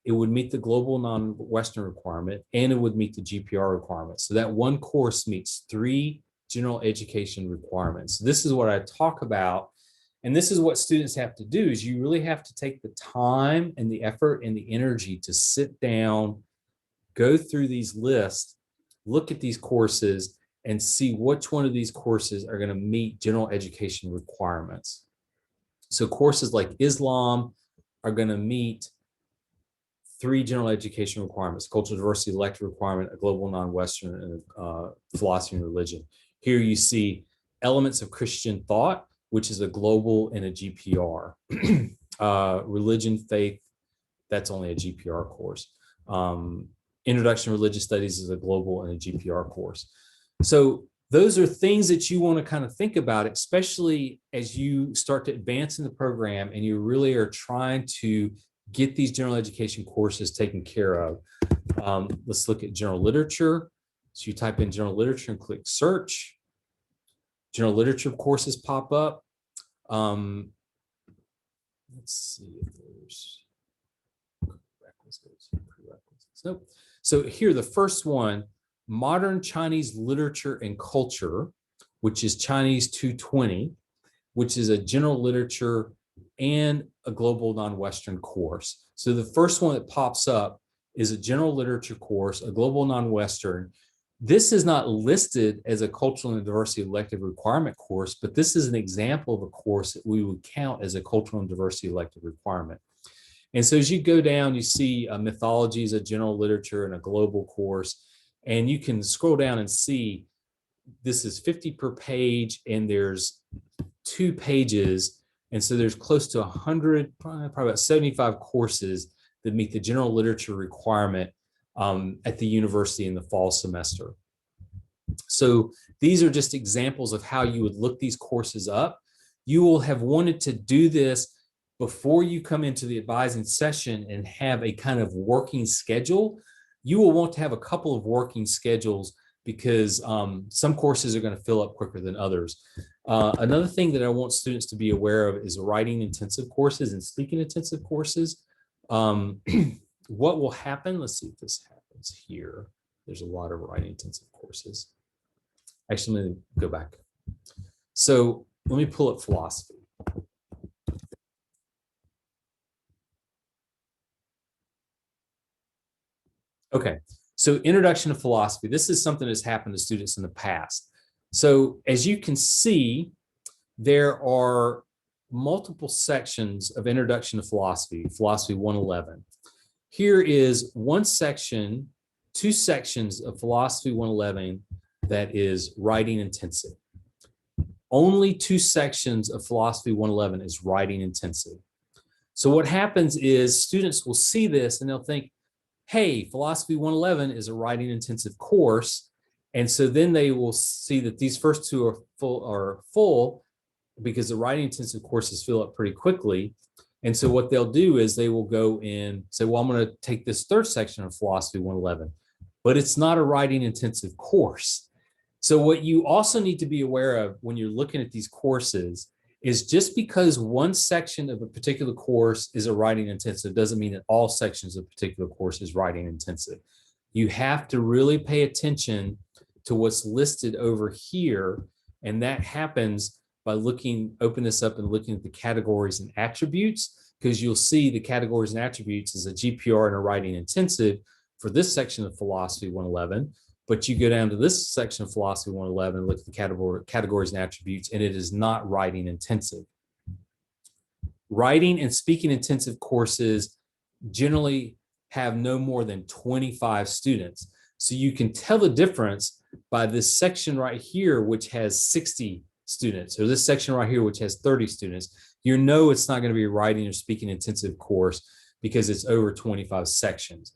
It would meet the global non-Western requirement, and it would meet the GPR requirement. So that one course meets 3 general education requirements. This is what I talk about. And this is what students have to do is you really have to take the time and the effort and the energy to sit down, go through these lists, look at these courses, and see which one of these courses are going to meet general education requirements. So courses like Islam are going to meet 3 general education requirements: cultural diversity elective requirement, a global non-Western, and philosophy and religion. Here you see elements of Christian thought, which is a global and a GPR. Religion, faith, that's only a GPR course. Introduction to Religious Studies is a global and a GPR course. So those are things that you want to kind of think about, especially as you start to advance in the program and you really are trying to get these general education courses taken care of. Let's look at general literature. So you type in general literature and click search. General literature courses pop up. Let's see if there's prerequisites. Nope. So here, the first one, Modern Chinese Literature and Culture, which is Chinese 220, which is a general literature and a global non-Western course. So the first one that pops up is a general literature course, a global non-Western. This is not listed as a cultural and diversity elective requirement course, but this is an example of a course that we would count as a cultural and diversity elective requirement. And so as you go down, you see mythologies, a general literature, and a global course. And you can scroll down and see this is 50 per page, and there's 2 pages. And so there's close to 100, probably about 75 courses that meet the general literature requirement at the university in the fall semester. So these are just examples of how you would look these courses up. You will have wanted to do this before you come into the advising session and have a kind of working schedule. You will want to have a couple of working schedules because some courses are going to fill up quicker than others. Another thing that I want students to be aware of is writing intensive courses and speaking intensive courses. What will happen? Let's see if this happens here. There's a lot of writing intensive courses. Actually, let me go back. So let me pull up philosophy. Okay, so introduction to philosophy. This is something that's happened to students in the past. So as you can see, there are multiple sections of introduction to philosophy, philosophy 111. Here is one section, 2 sections of philosophy 111 that is writing intensive. Only 2 sections of philosophy 111 is writing intensive. So what happens is students will see this and they'll think, hey, philosophy 111 is a writing intensive course. And so then they will see that these first 2 are full because the writing intensive courses fill up pretty quickly. And so what they'll do is they will go and say, well, I'm going to take this 3rd section of philosophy 111, but it's not a writing intensive course. So what you also need to be aware of when you're looking at these courses is just because one section of a particular course is a writing intensive doesn't mean that all sections of a particular course is writing intensive. You have to really pay attention to what's listed over here. And that happens by open this up and looking at the categories and attributes, because you'll see the categories and attributes as a GPR and a writing intensive for this section of philosophy 111. But you go down to this section of philosophy 111 and look at the categories and attributes, and it is not writing intensive. Writing and speaking intensive courses generally have no more than 25 students. So you can tell the difference by this section right here, which has 60 students, or this section right here, which has 30 students. You know it's not going to be a writing or speaking intensive course because it's over 25 sections.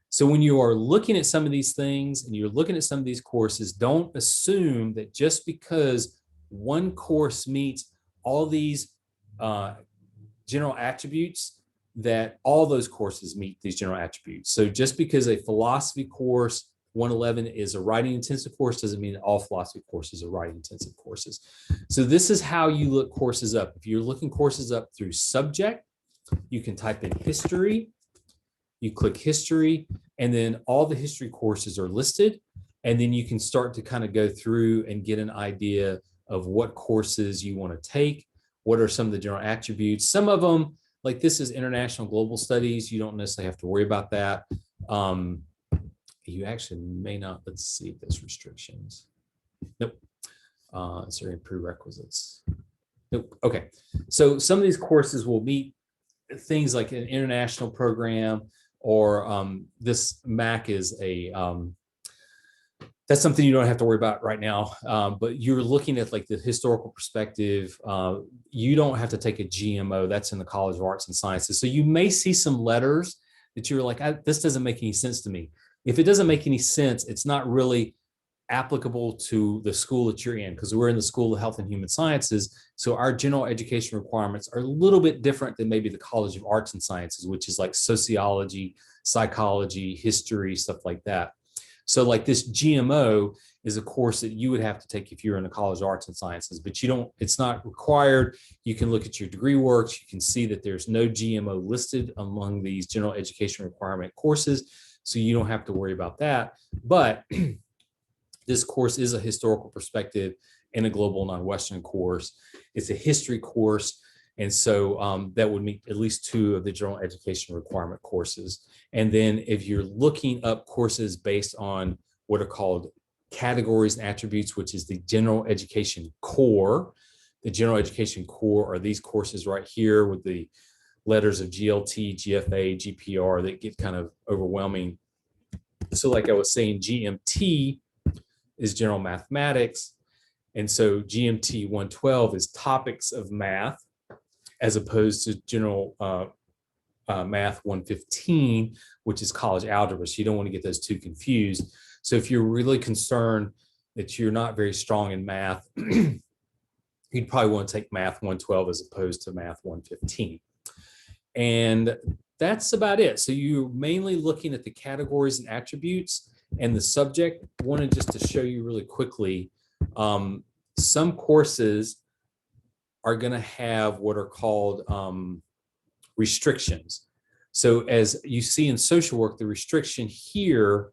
So when you are looking at some of these things and you're looking at some of these courses, don't assume that just because one course meets all these general attributes, that all those courses meet these general attributes. So just because a philosophy course 111 is a writing intensive course doesn't mean that all philosophy courses are writing intensive courses. So this is how you look courses up. If you're looking courses up through subject, you can type in history. You click history, and then all the history courses are listed. And then you can start to kind of go through and get an idea of what courses you want to take. What are some of the general attributes? Some of them, like this is international global studies. You don't necessarily have to worry about that. You actually may not, let's see if there's restrictions. Nope. Is there any prerequisites? Nope. Okay. So some of these courses will meet things like an international program, or this MAC is that's something you don't have to worry about right now. But you're looking at like the historical perspective. You don't have to take a GMO. That's in the College of Arts and Sciences. So you may see some letters that you're like, this doesn't make any sense to me. If it doesn't make any sense, it's not really applicable to the school that you're in, because we're in the School of Health and Human Sciences. So our general education requirements are a little bit different than maybe the College of Arts and Sciences, which is like sociology, psychology, history, stuff like that. So like this GMO is a course that you would have to take if you're in the College of Arts and Sciences, but it's not required. You can look at your degree works. You can see that there's no GMO listed among these general education requirement courses. So you don't have to worry about that. But this course is a historical perspective and a global non-Western course. It's a history course. And so that would meet at least 2 of the general education requirement courses. And then if you're looking up courses based on what are called categories and attributes, which is the general education core. The general education core are these courses right here with the letters of GLT, GFA, GPR that get kind of overwhelming. So like I was saying, GMT is general mathematics. And so GMT 112 is topics of math, as opposed to general math 115, which is college algebra. So you don't want to get those two confused. So if you're really concerned that you're not very strong in math, you'd probably want to take math 112 as opposed to math 115. And that's about it. So you're mainly looking at the categories and attributes and the subject. I wanted just to show you really quickly, some courses are going to have what are called restrictions. So as you see in social work, the restriction here,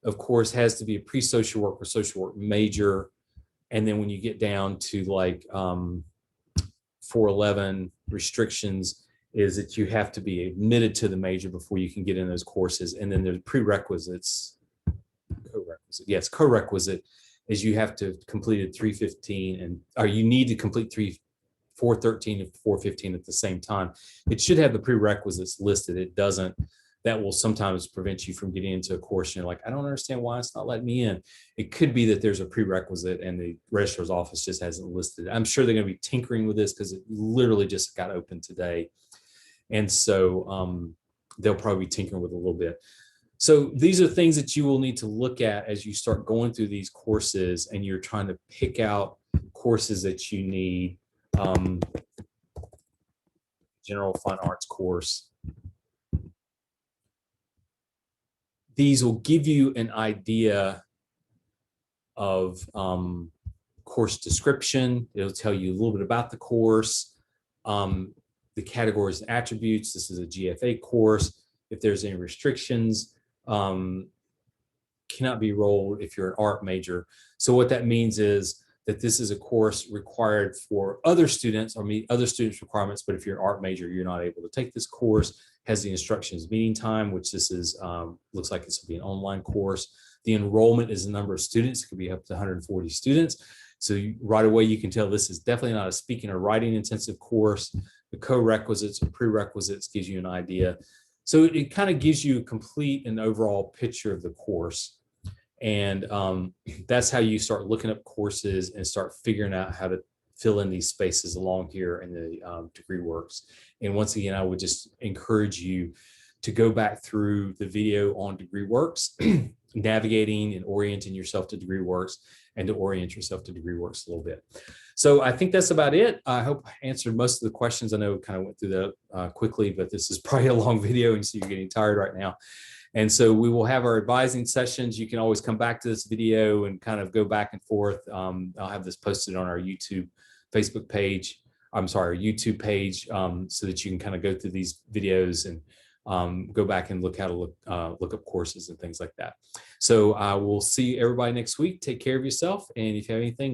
of course, has to be a pre-social work or social work major. And then when you get down to like 411 restrictions is that you have to be admitted to the major before you can get in those courses. And then there's prerequisites, co-requisite is you have to have completed 315 or you need to complete 413 and 415 at the same time. It should have the prerequisites listed. It doesn't. That will sometimes prevent you from getting into a course and you're like, I don't understand why it's not letting me in. It could be that there's a prerequisite and the registrar's office just hasn't listed it. I'm sure they're going to be tinkering with this because it literally just got open today. And so they'll probably be tinkering with it a little bit. So these are things that you will need to look at as you start going through these courses and you're trying to pick out courses that you need. General fine arts course. These will give you an idea of course description. It'll tell you a little bit about the course, the categories and attributes. This is a GFA course. If there's any restrictions, cannot be enrolled if you're an art major. So what that means is that this is a course required for other students or meet other students' requirements, but if you're an art major, you're not able to take this course. Has the instructions meeting time, which this is, looks like this will be an online course. The enrollment is the number of students. It could be up to 140 students. So right away, you can tell this is definitely not a speaking or writing intensive course. The co-requisites and prerequisites gives you an idea. So it kind of gives you a complete and overall picture of the course. And that's how you start looking up courses and start figuring out how to fill in these spaces along here in the degree works. And once again, I would just encourage you to go back through the video on degree works, navigating and orienting yourself to degree works and to orient yourself to degree works a little bit. So I think that's about it. I hope I answered most of the questions. I know kind of went through that quickly, but this is probably a long video and so you're getting tired right now. And so we will have our advising sessions. You can always come back to this video and kind of go back and forth. I'll have this posted on our YouTube, Facebook page. I'm sorry, our YouTube page, so that you can kind of go through these videos and go back and look how to look up courses and things like that. So I will see everybody next week. Take care of yourself. And if you have anything,